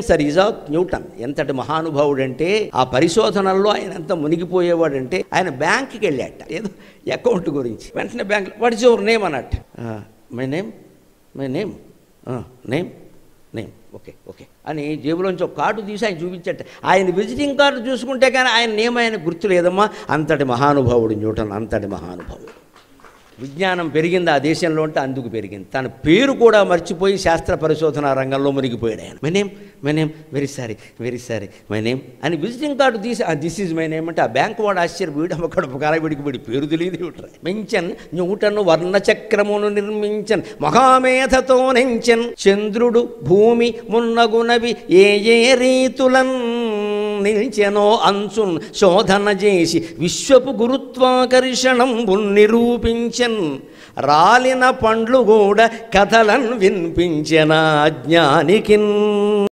Sir Isaac Newton ఎంతటి మహానుభావుడంటే ఆ పరిశోధనల్లో ఆయన ఎంత మునిగిపోయేవాడంటే ఆయన బ్యాంక్కి వెళ్ళాట ఏదో అకౌంట్ గురించి. వెంటనే bank what is your name అన్నట్టు. My name name okay okay అని జేబులోంచి ఒక కార్డు తీసి ఆయన చూపించట. ఆయన విజిటింగ్ కార్డు చూసుకుంటే కానీ ఆయన నేమ్ ఆయన గుర్తు లేదమ్మా. అంతటి మహానుభావుడు న్యూటన్, అంతటి మహానుభావుడు. విజ్ఞానం పెరిగింది ఆ దేశంలో అంటే అందుకు పెరిగింది. తన పేరు కూడా మర్చిపోయి శాస్త్ర పరిశోధన రంగంలో మునిగిపోయాడు ఆయన. My name very sorry my name అని విజిటింగ్ కార్డు తీసి దిస్ ఈజ్ మై నేమ్ అంటే ఆ బ్యాంక్ వాడు ఆశ్చర్య వీడు కడుపు కాలవిడికి వీడి పేరు తెలియదు. మెంచన్ న్యూటన్ వర్ణచక్రమును నిర్మించన్ మహామేధతో నెంచన్ చంద్రుడు భూమి మున్నగునవి ఏ రీతులన్ నిలిచెనో అంచున్ శోధన చేసి విశ్వపు గురుత్వాకర్షణం నిరూపించన్ రాలిన పండ్లు కూడా కథలను వినిపించెన జ్ఞానికిన్.